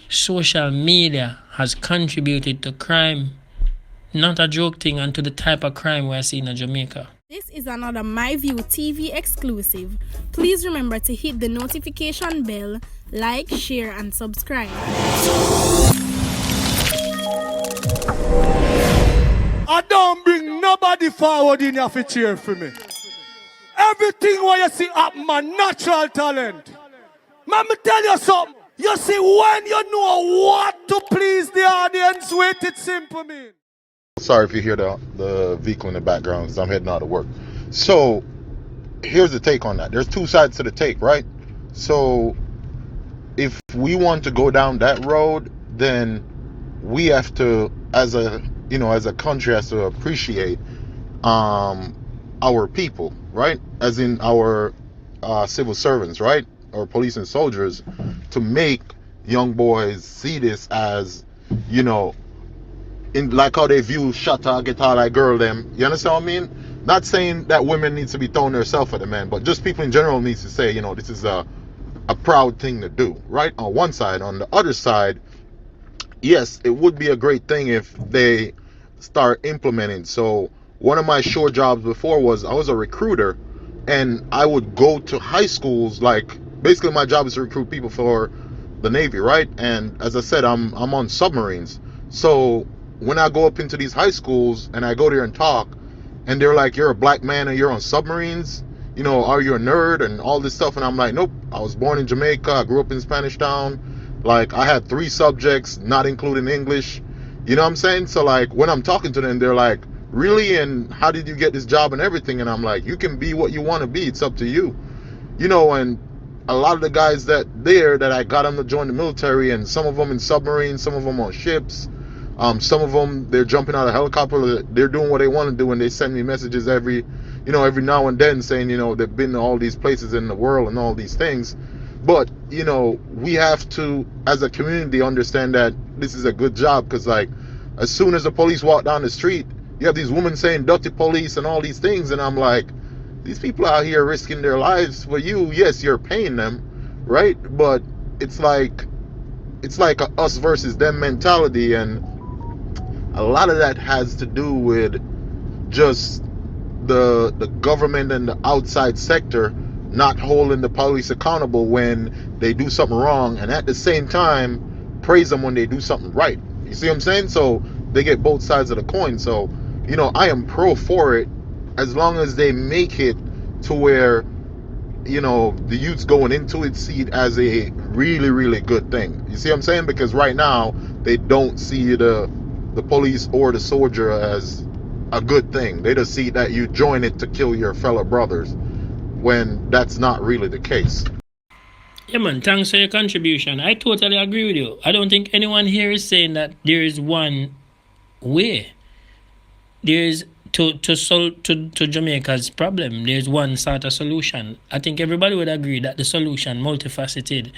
social media has contributed to crime. Not a joke thing, and to the type of crime we're seeing in Jamaica. This is another MyView TV exclusive. Please remember to hit the notification bell, like, share, and subscribe. I don't bring nobody forward in your cheer for me. Everything what you see up, my natural talent. Let me tell you something. You see, when you know what to please the audience with, it's simple, man. Sorry if you hear the vehicle in the background because I'm heading out of work. So here's the take on that. There's two sides to the take, right? So if we want to go down that road, then we have to, as a country, has to appreciate our people, right? As in our civil servants, right? Or police and soldiers, to make young boys see this as, in like how they view Shatta, Guitar, like girl them. You understand what I mean? Not saying that women need to be throwing themselves at the men, but just people in general needs to say, this is a proud thing to do, right? On one side. On the other side, yes, it would be a great thing if they start implementing. So one of my short jobs before was I was a recruiter, and I would go to high schools. Like, basically my job is to recruit people for the Navy, right? And as I said, I'm on submarines. So when I go up into these high schools and I go there and talk, and they're like, you're a black man and you're on submarines, are you a nerd and all this stuff? And I'm like, nope, I was born in Jamaica, I grew up in Spanish Town. Like, I had 3 subjects, not including English. You know what I'm saying? So like, when I'm talking to them, they're like, really? And how did you get this job and everything? And I'm like, you can be what you want to be, it's up to you. And a lot of the guys that I got them to join the military, and some of them in submarines, some of them on ships, some of them, they're jumping out of helicopter, they're doing what they want to do, and they send me messages every now and then saying, they've been to all these places in the world and all these things. But, we have to, as a community, understand that this is a good job, because, like, as soon as the police walk down the street, you have these women saying, dirty police and all these things, and I'm like, these people out here risking their lives for you. Yes, you're paying them, right? But it's like a us versus them mentality, and a lot of that has to do with just the government and the outside sector not holding the police accountable when they do something wrong, and at the same time praise them when they do something right. You see what I'm saying? So they get both sides of the coin. So I am pro for it, as long as they make it to where the youths going into it see it as a really, really good thing. You see what I'm saying? Because right now they don't see the police or the soldier as a good thing. They just see that you join it to kill your fellow brothers, when that's not really the case. Yeah, man, thanks for your contribution. I totally agree with you. I don't think anyone here is saying that there is one way. There is to solve to Jamaica's problem. There's one sort of solution. I think everybody would agree that the solution multifaceted,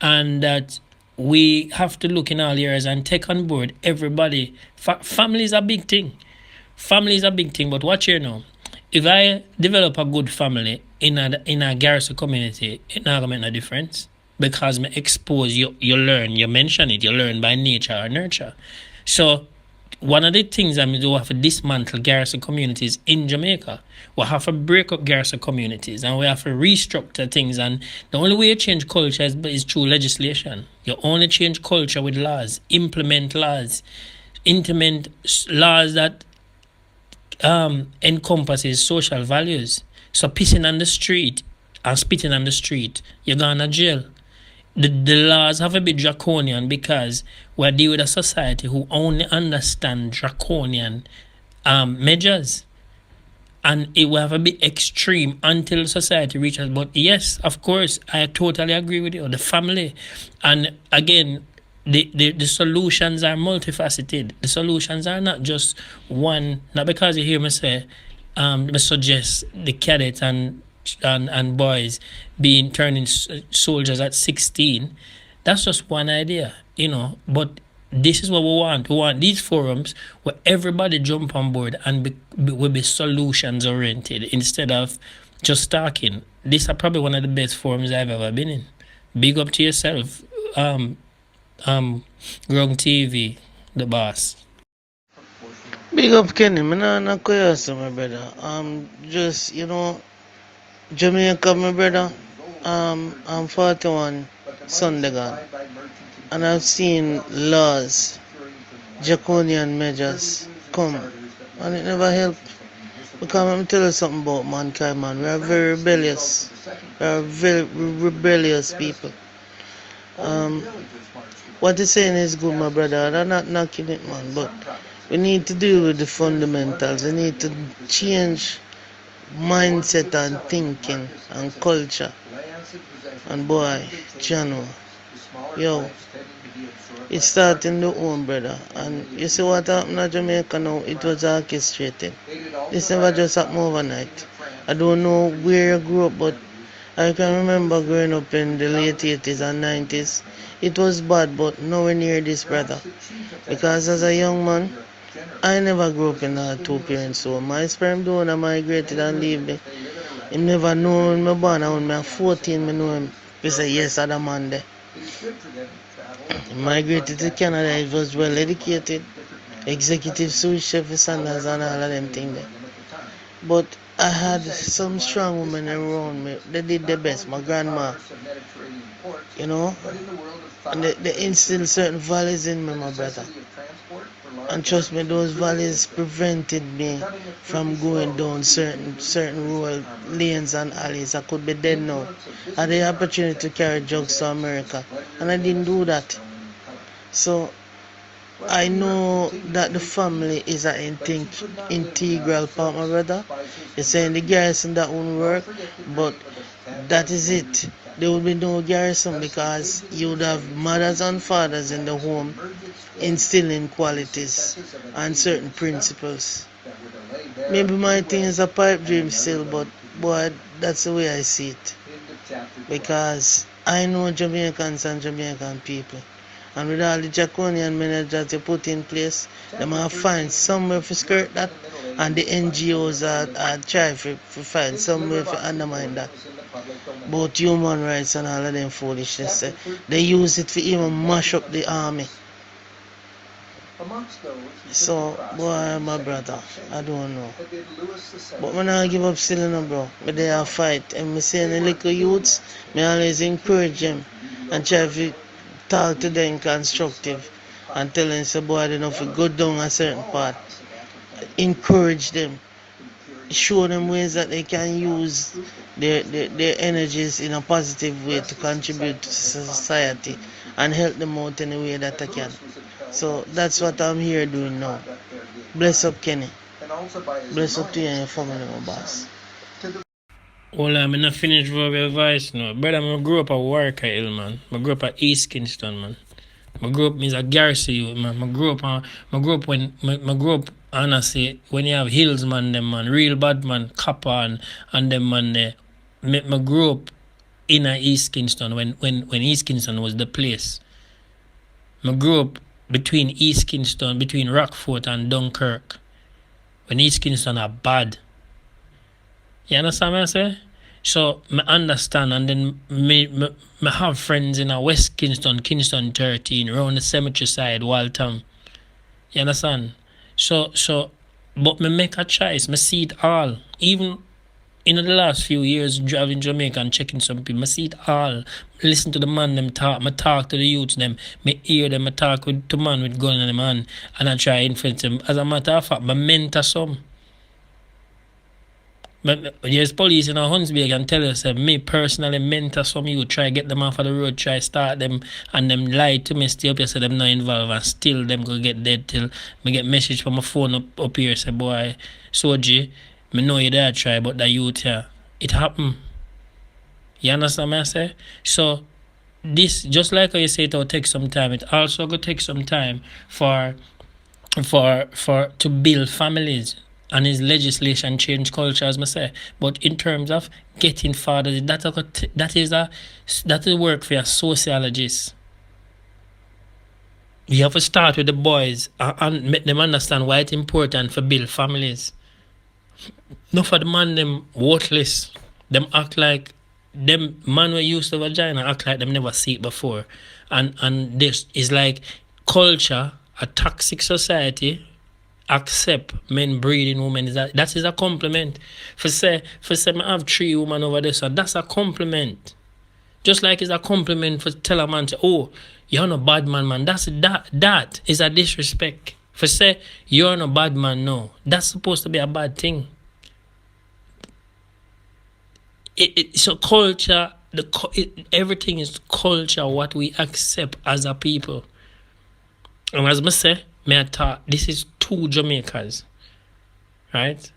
and that we have to look in all areas and take on board everybody. Family is a big thing. Family is a big thing, but watch here now. If I develop a good family in a garrison community, it's not gonna make no difference, because me expose you learn, you mention it, you learn by nature or nurture. So one of the things I do, we have to dismantle garrison communities in Jamaica. We have to break up garrison communities, and we have to restructure things. And the only way you change culture is through legislation. You only change culture with laws. Implement laws that encompasses social values. So pissing on the street and spitting on the street, you're going to jail. The laws have to be draconian, because we deal with a society who only understand draconian measures. And it will have to be extreme until society reaches. But yes, of course, I totally agree with you. The family. And again, the solutions are multifaceted. The solutions are not just one. Not because you hear me say, me suggest the cadets and boys turning soldiers at 16. That's just one idea, But this is what we want. We want these forums where everybody jump on board and will be solutions oriented instead of just talking. These are probably one of the best forums I've ever been in. Big up to yourself, GRUNG TV, the boss. Big up Kenny, man, not curious, my brother. Just Jamaica, my brother. I'm 41, Sunday gone, and I've seen laws, draconian measures come, and it never helped. Because let me tell you something about mankind, man. We are very rebellious. We are very rebellious people. What you're saying is good, my brother. I'm not knocking it, man, but we need to deal with the fundamentals. We need to change mindset and thinking and culture. And boy, Jano, yo, it started in the home, brother. And you see what happened in Jamaica now? It was orchestrated. This never just happened overnight. I don't know where you grew up, but I can remember growing up in the late 80s and 90s. It was bad, but nowhere near this, brother. Because as a young man, I never grew up in a two-parents home. My sperm donor migrated and leave me. He never know when I born. When I was 14, I know him. He said, yes, I'm the man there. He migrated to Canada. He was well educated. Executive sous chef for Sanders and all of them things there. But I had some strong women around me. They did their best. My grandma, and they instilled certain values in me, my brother. And trust me, those values prevented me from going down certain rural lanes and alleys. I could be dead now. I had the opportunity to carry drugs to America, and I didn't do that. So I know that the family is an integral part, my brother. You're saying the garrison that won't work, but that is it. There will be no garrison because you would have mothers and fathers in the home instilling qualities and certain principles. Maybe my thing is a pipe dream still, but boy, that's the way I see it. Because I know Jamaicans and Jamaican people. And with all the draconian measures they put in place, they might find somewhere to skirt that, and the NGOs are trying to find somewhere to undermine that. Both human rights and all of them foolishness. They use it to even mash up the army. So, boy, my brother, I don't know. But when I give up still, bro, but they are fight. And me saying the little youths, me always encourage them and try to talk to them constructive and tell them, say, boy, they don't go down a certain part. Encourage them. Show them ways that they can use their energies in a positive way to contribute to society and help them out in a way that I can. So that's what I'm here doing now. Bless up, Kenny. Bless up to you and your family, my boss. Well, I'm not finished with your advice now. Brother, I grew up at Warwick Hill, man. I grew up at East Kingston, man. I grew up as a garrison youth, man. I grew up honestly when you have hills, man, them man, real bad man, copper and them man there. I grew up in East Kingston when East Kingston was the place. I grew up between East Kingston, between Rockfort and Dunkirk. When East Kingston are bad. You understand what I say? So I understand, and then me have friends in West Kingston, Kingston 13, around the cemetery side, Waltham. You understand? So but me make a choice. Me see it all. Even in the last few years, driving Jamaica and checking some people, I see it all. Listen to the man them talk. I talk to the youths them. I hear them. I talk to man with gun in the man, and I try to influence them. As a matter of fact, I mentor some. But there's police in Huntsville can tell us that me personally mentor some youth, try get them off of the road, try start them, and them lie to me, stay up here, say them not involved, and still them go get dead till me get message from my phone up here, say, boy, Soji, me know you there try, but the youth here, it happen. You understand what I say? So, this, just like how you say it will take some time, it also going to take some time for to build families. And his legislation change culture, as I say. But in terms of getting fathers, that is work for a sociologist. You have to start with the boys and make them understand why it's important for build families. Not for the man them worthless. Them act like them man who used the vagina act like them never see it before. And this is like culture, a toxic society accept men breeding women. That is a compliment. For say I have 3 women over there, so that's a compliment. Just like it's a compliment for tell a man, say, oh, you're no bad man. That is a disrespect. For say you're no bad man, no. That's supposed to be a bad thing. So culture, everything is culture, what we accept as a people. And as I say, I thought this is 2 Jamaicas, right?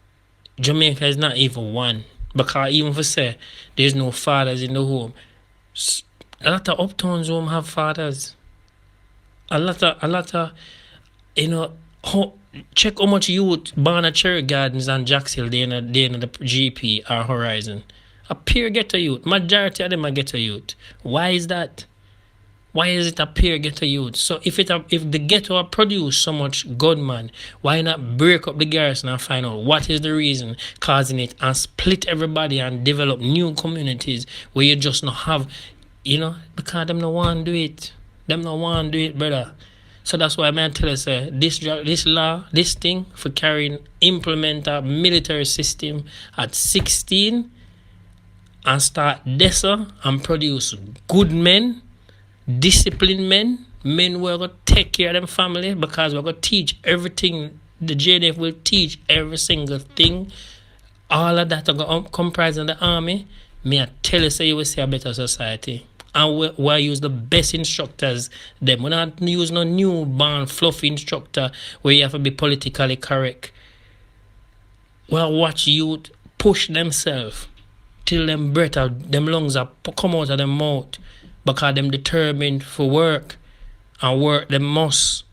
Jamaica is not even one. Because even for say, there's no fathers in the home. A lot of uptowns home have fathers. A lot of, check how much youth born at Cherry Gardens and Jackshill, they in the GP or Horizon. A pure ghetto youth. Majority of them are ghetto youth. Why is that? Why is it a pure ghetto youth? So if the ghetto produce so much gunman, why not break up the garrison and find out what is the reason causing it and split everybody and develop new communities where you just not have, because them no want to do it. Them no want to do it, brother. So that's why I tell you, say, this law, this thing for implement a military system at 16 and start DESA and produce good men, disciplined men who are going to take care of them family, because we're going to teach everything. The JDF will teach every single thing. All of that are going to comprise in the army. Me I tell you, say you will see a better society. And we'll use the best instructors. Them. We're not use no newborn fluffy instructor where you have to be politically correct. We'll watch youth push themselves till them breath out, them lungs are come out of them mouth, because them determined for work, and work them must.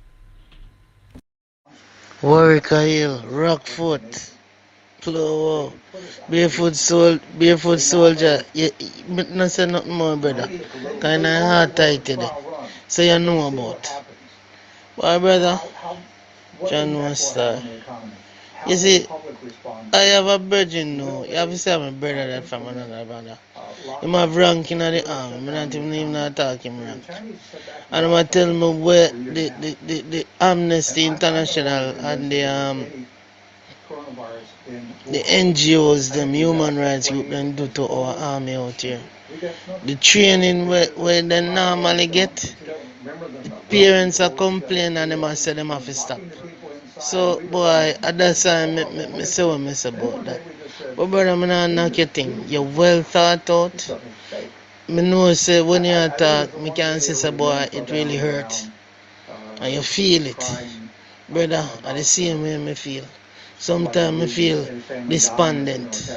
Warwick Hill, Rockfoot, Plow, Barefoot Soldier. You not say nothing more, brother. Kind of hard tight today. So you know about. Why, brother? John Master. You see, I have a virgin now. You have to say I'm a brother that from another brother. You have rank in the army. I'm not even talking rank. And I'm going to tell me where the Amnesty International and the NGOs, them human rights group, them do to our army out here. The training where they normally get, the parents are complaining and they must say them have to stop. So, boy, at that time, I say what I say about that. But, brother, I'm not knock your thing. You're well thought out. I know, say, when you talk, I can say, boy, it really hurts. And you feel it. Brother, at the same way I feel. Sometimes I feel despondent.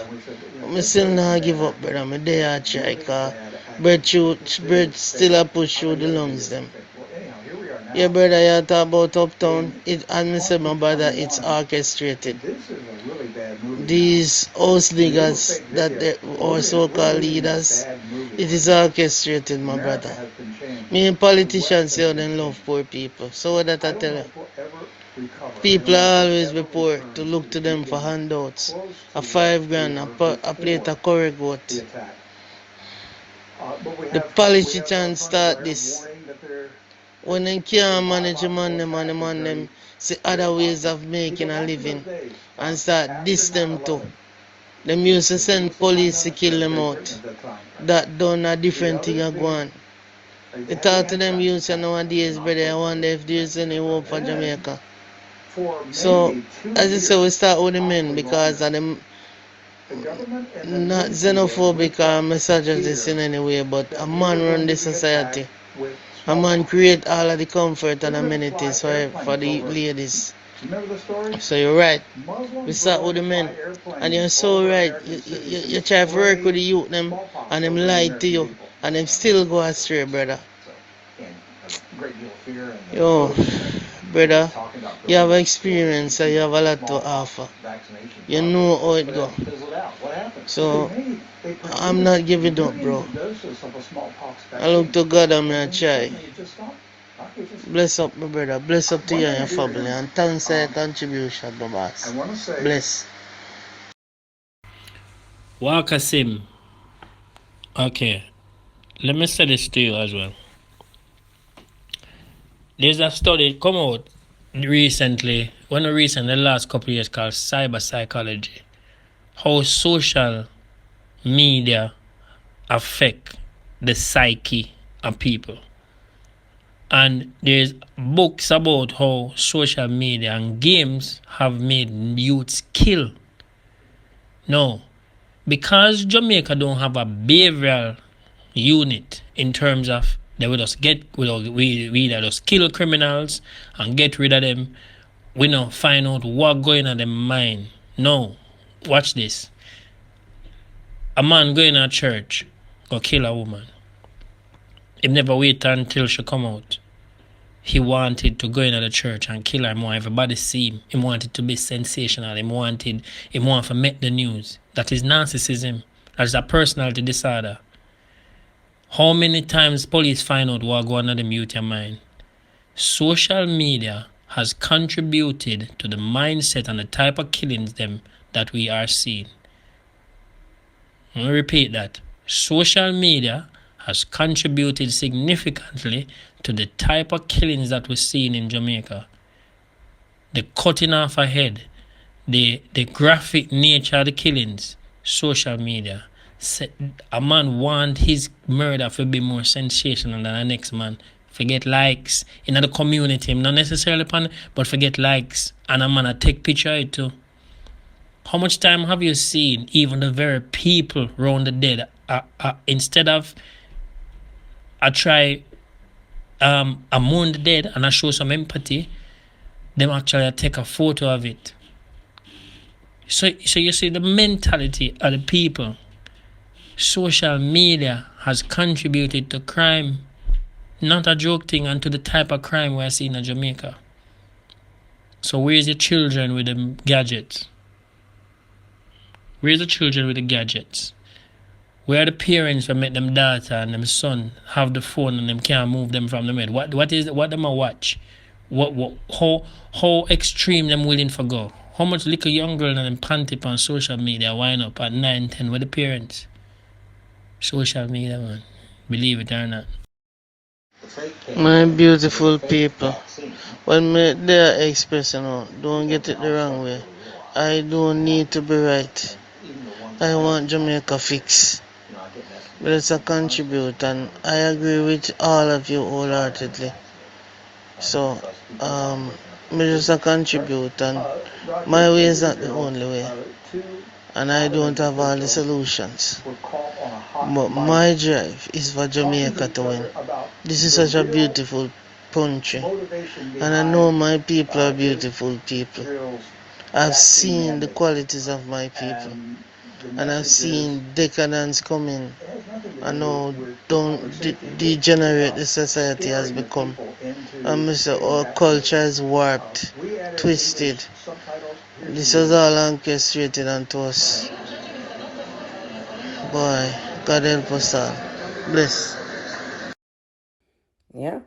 But I still not give up, brother. I'm there at try, because breath still a push through the lungs, them. Yeah, brother, you talk about Uptown. As I said, my brother, it's orchestrated. These house niggas that are so-called leaders, it is orchestrated, my brother. Me and politicians say they love poor people. So what that I tell you? People are always be poor to look to them for handouts. A $5,000, a plate of curry goat. The politicians start this. When they can't manage the man them see other ways of making a living and start diss them too. Them used to send police to kill them out. That done a different thing a go on. They talk to them youths nowadays, brother, I wonder if there's any hope for Jamaica. So, as I say, we start with the men because of them not xenophobic or misogynist in any way, but a man run the society. A man create all of the comfort and amenities for the ladies. So you're right. We start with the men. And you're so right. You try to work with the youth them and them lie to you. And them still go astray, brother. Yo, brother, you have experience and you have a lot to offer. You know how it go. So I'm not giving up, bro. I look to God and I try. Bless up, my brother. Bless up to you and your family. And thanks for your contribution, my boss. Bless. Wakasim. Okay. Let me say this to you as well. There's a study come out recently, the last couple of years, called cyber psychology. How social media affect the psyche of people. And there's books about how social media and games have made youths kill. No, because Jamaica don't have a behavioral unit in terms of they would just we just kill criminals and get rid of them. We don't find out what going on in their mind. No, watch this. A man going to church go kill a woman. He never wait until she come out. He wanted to go into the church and kill her. He want everybody see him. He wanted to be sensational. He want to make the news. That is narcissism. That is a personality disorder. How many times police find out what going on in the youth mind? Social media has contributed to the mindset and the type of killings them that we are seeing. Let me repeat that. Social media has contributed significantly to the type of killings that we're seeing in Jamaica. The cutting off a head, the graphic nature of the killings, social media. A man want his murder to be more sensational than the next man. Forget likes in the community, not necessarily but forget likes. And a man take picture of it too. How much time have you seen even the very people around the dead instead of I try I mourn the dead and I show some empathy, them actually take a photo of it. So you see the mentality of the people. Social media has contributed to crime. Not a joke thing, and to the type of crime we're seeing in Jamaica. So where's the children with the gadgets? Where's the children with the gadgets? Where are the parents that make them daughter and them son have the phone and them can't move them from the bed? What them a watch? How extreme them willing for go? How much little young girl and them panty on social media wind up at 9, 10 with the parents? Social media, man. Believe it or not. My beautiful people, when they are expressing out, don't get it the wrong way. I don't need to be right. I want Jamaica fix. But it's a contribute, and I agree with all of you wholeheartedly. So, me just a contribute, and my way is not the only way. And I don't have all the solutions. But my drive is for Jamaica to win. This is such a beautiful country. And I know my people are beautiful people. I've seen the qualities of my people. And I've seen decadence coming. I know don't degenerate the society has become. And our culture is warped, twisted. This was all orchestrated onto us. Boy, God help us all. Bless. Yeah,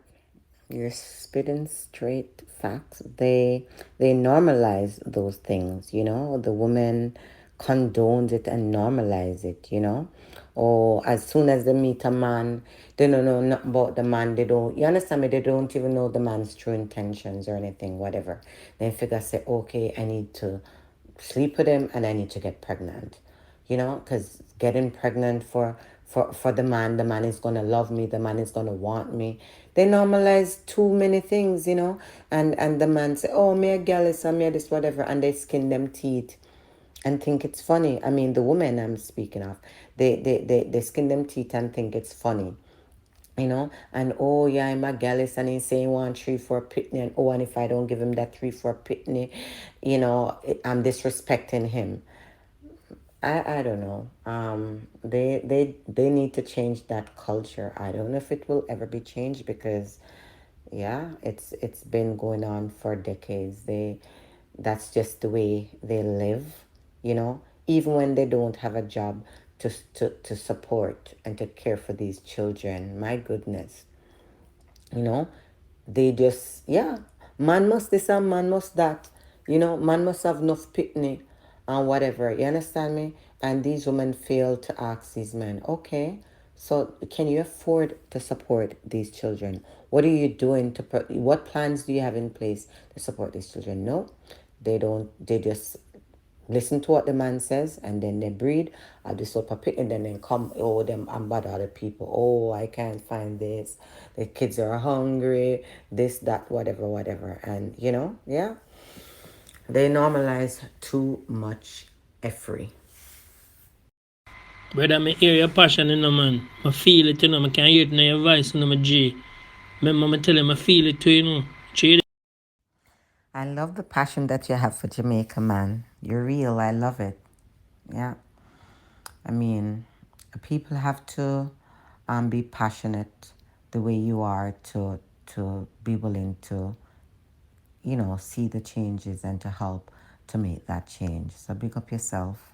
you're spitting straight facts. They normalize those things, you know. The woman condones it and normalize it, you know. Or as soon as they meet a man, they don't know nothing about the man. They don't, you understand me? They don't even know the man's true intentions or anything, whatever. They figure, say, okay, I need to sleep with him and I need to get pregnant, you know, because getting pregnant for the man is going to love me, the man is going to want me. They normalize too many things, you know, and the man say, oh, me a girl is me a this, whatever, and they skin them teeth and think it's funny. I mean, the women I'm speaking of, they skin them teeth and think it's funny. You know, and oh yeah, I'm a gallus and he's saying 1, 3, 4 pitney, and oh, and if I don't give him that 3, 4 pitney, you know, I'm disrespecting him. I don't know. They need to change that culture. I don't know if it will ever be changed because yeah, it's been going on for decades. That's just the way they live, you know, even when they don't have a job to support and to care for these children. My goodness. You know, they just, yeah, man must this and man must that. You know, man must have enough pitney and whatever. You understand me? And these women fail to ask these men, okay, so can you afford to support these children? What are you doing what plans do you have in place to support these children? No, they don't. They just listen to what the man says, and then they breed at the super pit, and then they come, oh, them and bother other people. Oh, I can't find this. The kids are hungry, this, that, whatever. And, yeah, they normalize too much effort. Brother, me hear your passion, man. I feel it, I can hear it in your voice, my G. Remember, I tell him I feel it too, I love the passion that you have for Jamaica, man. You're real. I love it. Yeah. I mean, people have to be passionate the way you are to be willing to, see the changes and to help to make that change. So big up yourself.